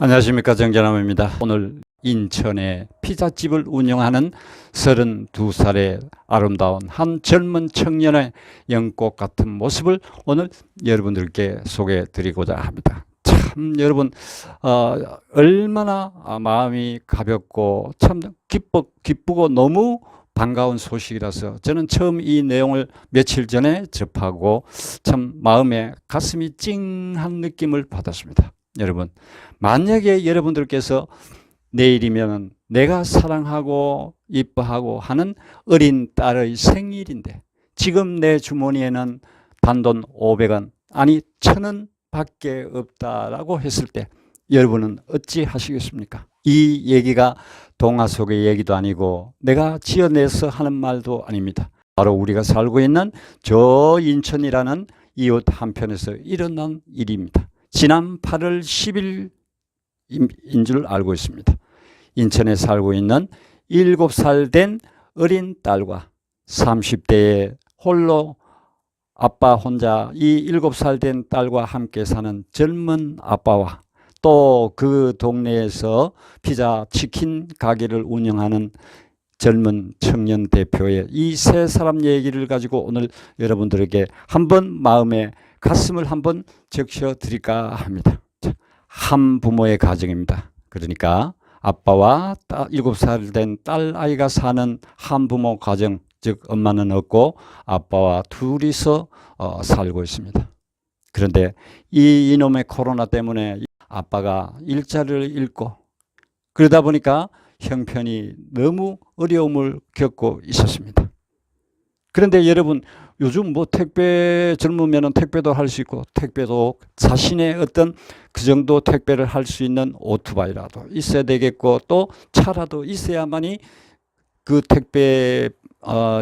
안녕하십니까, 정전남입니다. 오늘 인천에 피자집을 운영하는 32살의 아름다운 한 젊은 청년의 연꽃 같은 모습을 오늘 여러분들께 소개해 드리고자 합니다. 참 여러분 얼마나 마음이 가볍고 참 기쁘고 너무 반가운 소식이라서 저는 처음 이 내용을 며칠 전에 접하고 참 마음에 가슴이 찡한 느낌을 받았습니다. 여러분, 만약에 여러분들께서 내일이면 내가 사랑하고 이뻐하고 하는 어린 딸의 생일인데 지금 내 주머니에는 단돈 500원 아니 1000원 밖에 없다라고 했을 때 여러분은 어찌 하시겠습니까? 이 얘기가 동화 속의 얘기도 아니고 내가 지어내서 하는 말도 아닙니다. 바로 우리가 살고 있는 저 인천이라는 이웃 한편에서 일어난 일입니다. 지난 8월 10일인 줄 알고 있습니다. 인천에 살고 있는 7살 된 어린 딸과 30대의 홀로 아빠 혼자 이 7살 된 딸과 함께 사는 젊은 아빠와 또 그 동네에서 피자 치킨 가게를 운영하는 젊은 청년 대표의 이 세 사람 얘기를 가지고 오늘 여러분들에게 한번 마음에 가슴을 한번 적셔 드릴까 합니다. 한 부모의 가정입니다. 그러니까 아빠와 7살 된 딸 아이가 사는 한 부모 가정, 즉 엄마는 없고 아빠와 둘이서 살고 있습니다. 그런데 이놈의 코로나 때문에 아빠가 일자리를 잃고 그러다 보니까 형편이 너무 어려움을 겪고 있었습니다. 그런데 여러분, 요즘 뭐 택배 젊으면 택배도 할 수 있고 택배도 자신의 어떤 그 정도 택배를 할 수 있는 오토바이라도 있어야 되겠고 또 차라도 있어야만이 그 택배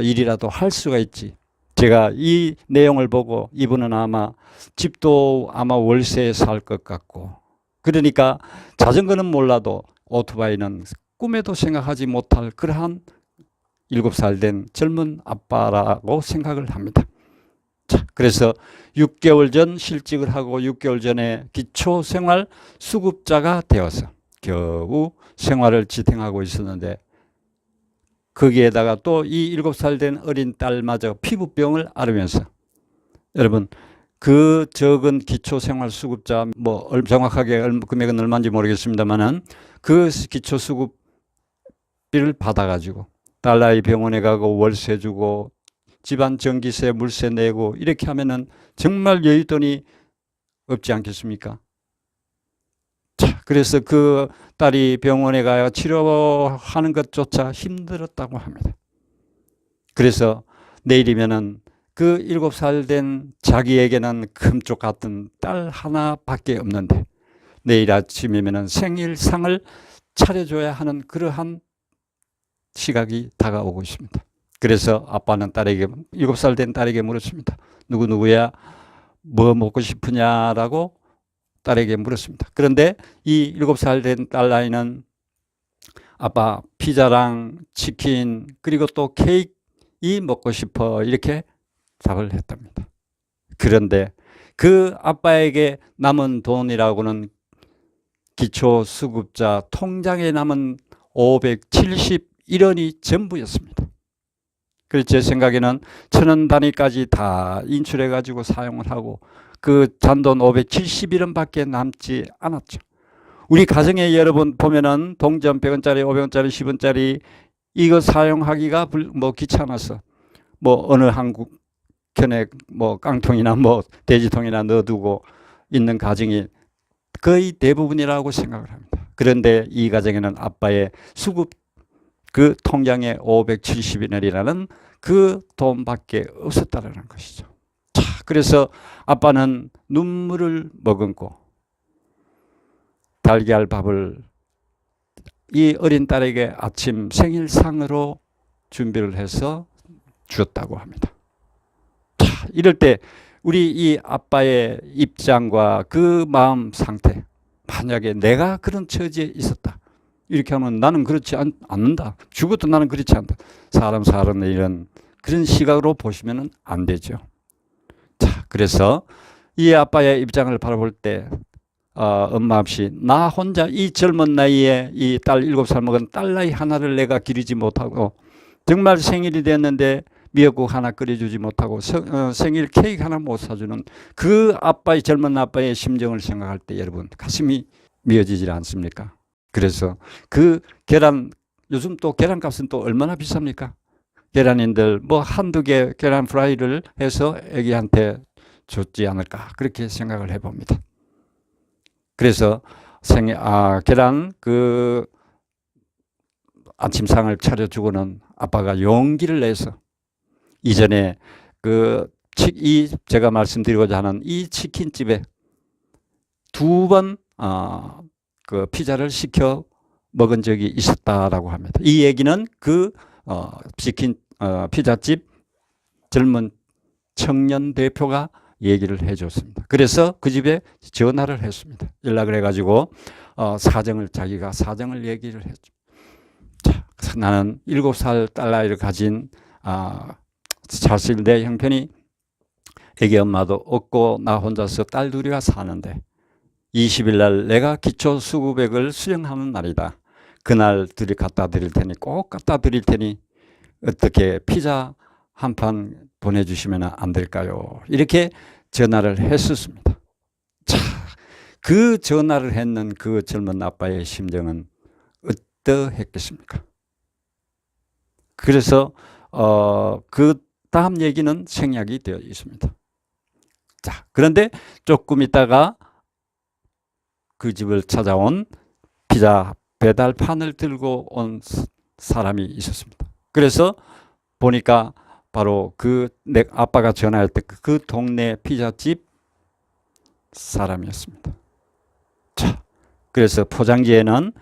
일이라도 할 수가 있지. 제가 이 내용을 보고 이분은 아마 집도 아마 월세에 살 것 같고 그러니까 자전거는 몰라도 오토바이는 꿈에도 생각하지 못할 그러한 7살 된 젊은 아빠라고 생각을 합니다. 자, 그래서 6개월 전 실직을 하고 6개월 전에 기초생활수급자가 되어서 겨우 생활을 지탱하고 있었는데 거기에다가 또 이 7살 된 어린 딸마저 피부병을 앓으면서 여러분 그 적은 기초생활수급자 뭐 정확하게 금액은 얼마인지 모르겠습니다만은 그 기초수급비를 받아가지고 딸아이 병원에 가고 월세 주고 집안 전기세 물세 내고 이렇게 하면은 정말 여윳돈이 없지 않겠습니까? 자, 그래서 그 딸이 병원에 가야 치료하는 것조차 힘들었다고 합니다. 그래서 내일이면은 그 7살 된 자기에게는 금쪽 같은 딸 하나밖에 없는데 내일 아침이면은 생일상을 차려줘야 하는 그러한 시각이 다가오고 있습니다. 그래서 아빠는 딸에게 7살 된 딸에게 물었습니다. 누구야 뭐 먹고 싶으냐라고 딸에게 물었습니다. 그런데 이 7살 된 딸아이는 아빠 피자랑 치킨 그리고 또 케이크 먹고 싶어 이렇게 답을 했답니다. 그런데 그 아빠에게 남은 돈이라고는 기초수급자 통장에 남은 571원이 전부였습니다. 그래서 제 생각에는 1000원 단위까지 다 인출해 가지고 사용을 하고 그 잔돈 571원밖에 남지 않았죠. 우리 가정에 여러분 보면은 동전 100원짜리 500원짜리 10원짜리 이거 사용하기가 뭐 귀찮아서 뭐 어느 한국 견에 뭐 깡통이나 뭐 돼지통이나 넣어두고 있는 가정이 거의 대부분이라고 생각을 합니다. 그런데 이 가정에는 아빠의 수급 그 통장에 570원이라는 그 돈밖에 없었다는 것이죠. 자, 그래서 아빠는 눈물을 머금고 달걀 밥을 이 어린 딸에게 아침 생일상으로 준비를 해서 주었다고 합니다. 자, 이럴 때 우리 이 아빠의 입장과 그 마음 상태, 만약에 내가 그런 처지에 있었다 이렇게 하면 나는 그렇지 않는다. 죽어도 나는 그렇지 않다. 사람의 이런 그런 시각으로 보시면 안 되죠. 자, 그래서 이 아빠의 입장을 바라볼 때 엄마 없이 나 혼자 이 젊은 나이에 이 딸 7살 먹은 딸 나이 하나를 내가 기르지 못하고 정말 생일이 됐는데 미역국 하나 끓여주지 못하고 생일 케이크 하나 못 사주는 그 아빠의 젊은 아빠의 심정을 생각할 때 여러분 가슴이 미어지질 않습니까? 그래서 그 계란 요즘 또 계란값은 또 얼마나 비쌉니까? 계란인들 뭐 한두 개 계란 프라이를 해서 애기한테 줬지 않을까 그렇게 생각을 해봅니다. 그래서 계란 그 아침상을 차려주고는 아빠가 용기를 내서 이전에 제가 말씀드리고자 하는 이 치킨집에 2번 그 피자를 시켜 먹은 적이 있었다라고 합니다. 이 얘기는 그 피자집 젊은 청년 대표가 얘기를 해줬습니다. 그래서 그 집에 전화를 했습니다. 연락을 해가지고 자기가 사정을 얘기를 했죠. 자, 나는 7살 딸 나이를 가진 사실 내 형편이 애기 엄마도 없고 나 혼자서 딸 둘이가 사는데 20일 날 내가 기초수급액을 수령하는 날이다. 그날 갖다 드릴 테니 꼭 갖다 드릴 테니 어떻게 피자 한 판 보내주시면 안 될까요? 이렇게 전화를 했었습니다. 자, 그 전화를 했는 그 젊은 아빠의 심정은 어떠했겠습니까? 그래서 그 다음 얘기는 생략이 되어 있습니다. 자, 그런데 조금 있다가 그 집을 찾아온 피자 배달판을 들고 온 사람이 있었습니다. 그래서 보니까 바로 내 아빠가 전화했던 그 동네 피자집 사람이었습니다. 자, 그래서 포장지에는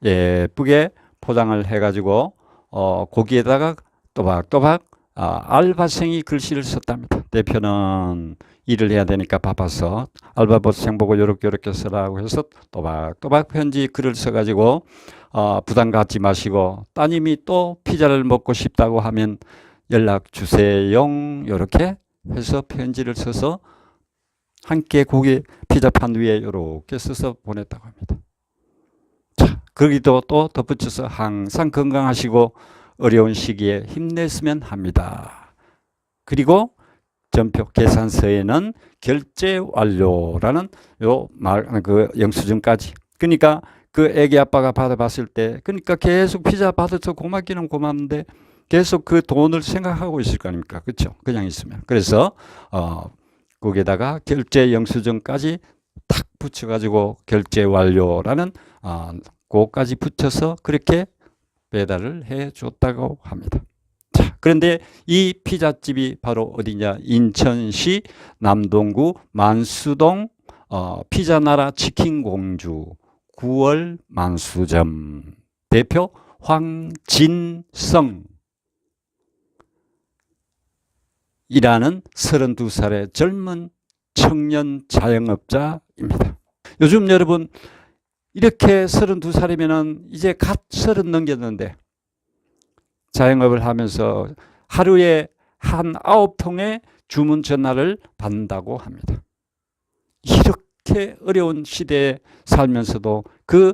예쁘게 포장을 해가지고 거기에다가 또박또박 알바생이 글씨를 썼답니다. 대표는 일을 해야 되니까 바빠서 알바생 보고 요렇게 쓰라고 해서 또박또박 편지 글을 써가지고 부담 갖지 마시고 따님이 또 피자를 먹고 싶다고 하면 연락 주세요. 이렇게 해서 편지를 써서 함께 고기 피자판 위에 이렇게 써서 보냈다고 합니다. 자, 거기도 또 덧붙여서 항상 건강하시고 어려운 시기에 힘냈으면 합니다. 그리고 전표 계산서에는 결제 완료라는 그 영수증까지. 그러니까 그 애기 아빠가 받아봤을 때, 그러니까 계속 피자 받아서 고맙기는 고맙는데 계속 그 돈을 생각하고 있을 거 아닙니까? 그렇죠? 그냥 있으면. 그래서 거기에다가 결제 영수증까지 탁 붙여가지고 결제 완료라는 그거까지 붙여서 그렇게 배달을 해줬다고 합니다. 자, 그런데 이 피자집이 바로 어디냐? 인천시 남동구 만수동 피자나라 치킨공주 9월 만수점 대표 황진성 이라는 32살의 젊은 청년 자영업자입니다. 요즘 여러분 이렇게 32살이면 이제 갓 30 넘겼는데 자영업을 하면서 하루에 한 9통의 주문 전화를 받는다고 합니다. 이렇게 어려운 시대에 살면서도 그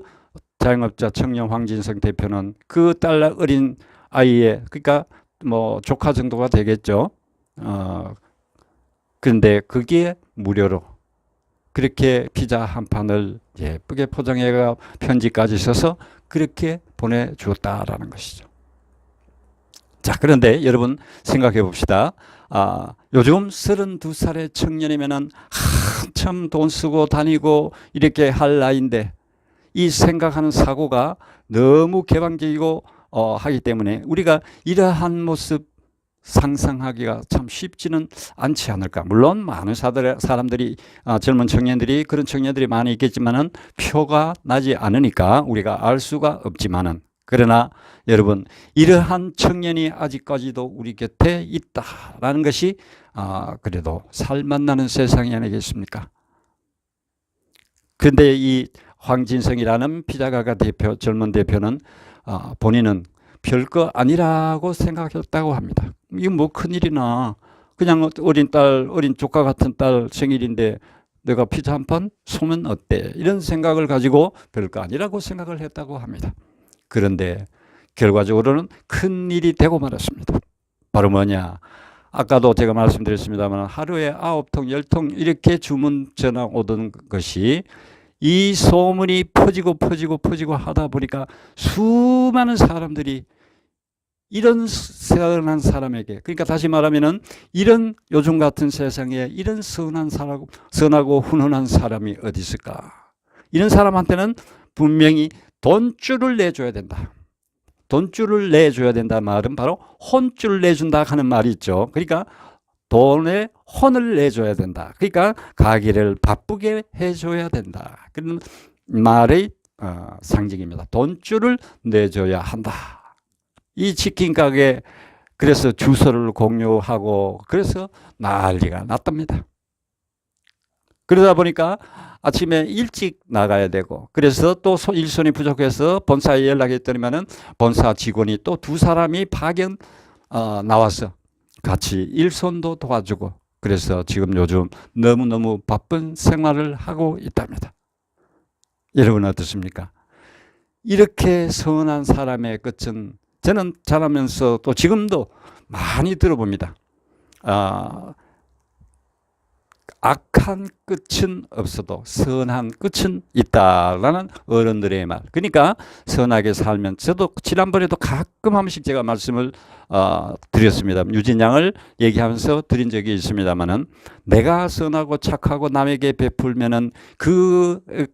자영업자 청년 황진성 대표는 그 딸 어린 아이의 그러니까 뭐 조카 정도가 되겠죠. 그런데 그게 무료로 그렇게 피자 한 판을 예쁘게 포장해가 편지까지 써서 그렇게 보내주었다라는 것이죠. 자, 그런데 여러분 생각해 봅시다. 요즘 32살의 청년이면은 한참 돈 쓰고 다니고 이렇게 할 나이인데 이 생각하는 사고가 너무 개방적이고 하기 때문에 우리가 이러한 모습 상상하기가 참 쉽지는 않지 않을까. 물론 많은 사람들이 젊은 청년들이 그런 청년들이 많이 있겠지만은 표가 나지 않으니까 우리가 알 수가 없지만은 그러나 여러분 이러한 청년이 아직까지도 우리 곁에 있다라는 것이 그래도 살맛나는 세상이 아니겠습니까? 그런데 이 황진성이라는 피자가가 젊은 대표는 본인은 별거 아니라고 생각했다고 합니다. 이거 뭐 큰일이나 그냥 어린 조카 같은 딸 생일인데 내가 피자 한 판 쏘면 어때? 이런 생각을 가지고 별거 아니라고 생각을 했다고 합니다. 그런데 결과적으로는 큰 일이 되고 말았습니다. 바로 뭐냐? 아까도 제가 말씀드렸습니다만 하루에 9통, 10통 이렇게 주문 전화 오던 것이 이 소문이 퍼지고 하다 보니까 수많은 사람들이 이런 선한 사람에게, 그러니까 다시 말하면은 이런 요즘 같은 세상에 이런 선하고 훈훈한 사람이 어디 있을까? 이런 사람한테는 분명히 돈줄을 내줘야 된다. 돈줄을 내줘야 된다 말은 바로 혼줄 내준다 하는 말이 있죠. 그러니까 돈에 혼을 내줘야 된다. 그러니까 가게를 바쁘게 해줘야 된다. 그런 말의 상징입니다. 돈줄을 내줘야 한다. 이 치킨 가게 그래서 주소를 공유하고 그래서 난리가 났답니다. 그러다 보니까 아침에 일찍 나가야 되고 그래서 또 일손이 부족해서 본사에 연락했더니만은 본사 직원이 또 2사람이 파견 나와서 같이 일손도 도와주고 그래서 지금 요즘 너무너무 바쁜 생활을 하고 있답니다. 여러분 어떻습니까? 이렇게 선한 사람의 끝은 저는 자라면서 또 지금도 많이 들어봅니다. 악한 끝은 없어도 선한 끝은 있다라는 어른들의 말. 그러니까 선하게 살면 저도 지난번에도 가끔 한 번씩 제가 말씀을 드렸습니다. 유진양을 얘기하면서 드린 적이 있습니다만은 내가 선하고 착하고 남에게 베풀면은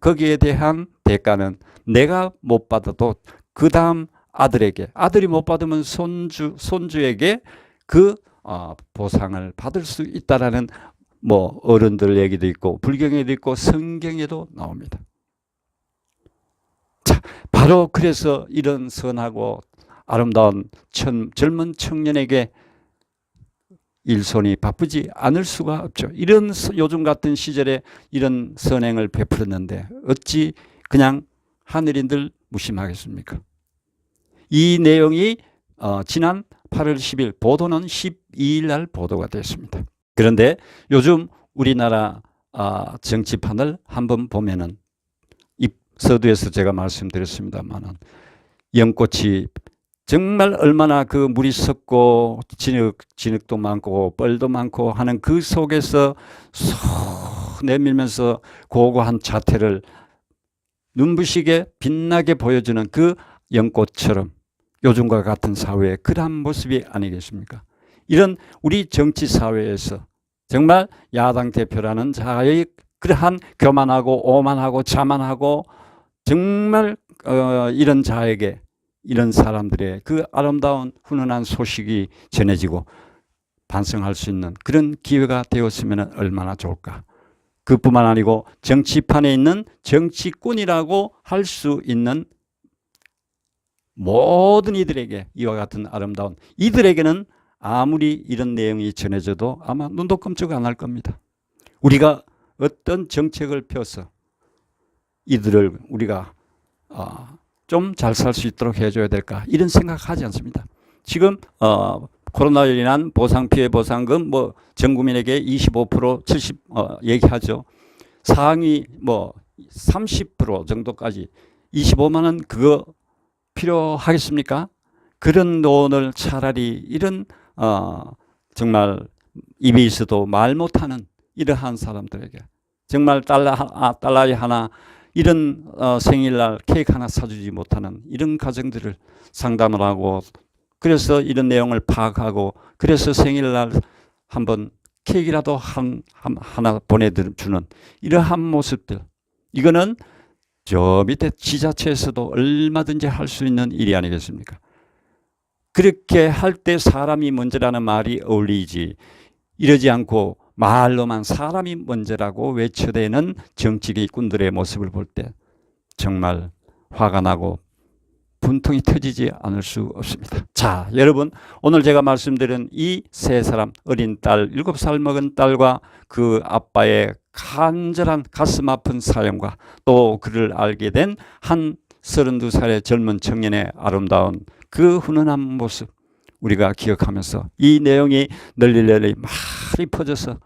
거기에 대한 대가는 내가 못 받아도 그 다음 아들에게, 아들이 못 받으면 손주에게 그 보상을 받을 수 있다라는 뭐 어른들 얘기도 있고 불경에도 있고 성경에도 나옵니다. 자, 바로 그래서 이런 선하고 아름다운 젊은 청년에게 일손이 바쁘지 않을 수가 없죠. 이런 요즘 같은 시절에 이런 선행을 베풀었는데 어찌 그냥 하늘인들 무심하겠습니까? 이 내용이 지난 8월 10일 보도는 12일 날 보도가 됐습니다. 그런데 요즘 우리나라 정치판을 한번 보면은 이 서두에서 제가 말씀드렸습니다만은 연꽃이 정말 얼마나 그 물이 섞고 진흙도 많고 뻘도 많고 하는 그 속에서 쏙 내밀면서 고고한 자태를 눈부시게 빛나게 보여주는 그 연꽃처럼 요즘과 같은 사회의 그러한 모습이 아니겠습니까? 이런 우리 정치 사회에서 정말 야당 대표라는 자의 그러한 교만하고 오만하고 자만하고 정말 이런 자에게 이런 사람들의 그 아름다운 훈훈한 소식이 전해지고 반성할 수 있는 그런 기회가 되었으면 얼마나 좋을까. 그뿐만 아니고 정치판에 있는 정치꾼이라고 할 수 있는 모든 이들에게 이와 같은 아름다운 이들에게는 아무리 이런 내용이 전해져도 아마 눈도 끔찍 안 할 겁니다. 우리가 어떤 정책을 펴서 이들을 우리가 좀 잘 살 수 있도록 해줘야 될까 이런 생각하지 않습니다. 지금 코로나로 인한 보상피해 보상금 뭐 전 국민에게 25% 70 얘기하죠. 상위 뭐 30% 정도까지 25만 원 그거 필요하겠습니까? 그런 돈을 차라리 이런 정말 입에 있어도 말 못하는 이러한 사람들에게 정말 달러이 하나 이런 생일날 케이크 하나 사주지 못하는 이런 가정들을 상담을 하고 그래서 이런 내용을 파악하고 그래서 생일날 한번 케이크라도 하나 보내주는 이러한 모습들 이거는 저 밑에 지자체에서도 얼마든지 할 수 있는 일이 아니겠습니까? 그렇게 할 때 사람이 먼저라는 말이 어울리지 이러지 않고 말로만 사람이 먼저라고 외쳐대는 정치인꾼들의 모습을 볼 때 정말 화가 나고 분통이 터지지 않을 수 없습니다. 자, 여러분 오늘 제가 말씀드린 이 세 사람 어린 딸 7살 먹은 딸과 그 아빠의 간절한 가슴 아픈 사연과 또 그를 알게 된 한 32살의 젊은 청년의 아름다운 그 훈훈한 모습 우리가 기억하면서 이 내용이 널리 많이 퍼져서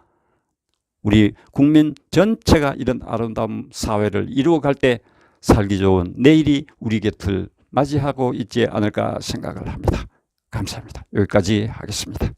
우리 국민 전체가 이런 아름다운 사회를 이루어갈 때 살기 좋은 내일이 우리 곁을 맞이하고 있지 않을까 생각을 합니다. 감사합니다. 여기까지 하겠습니다.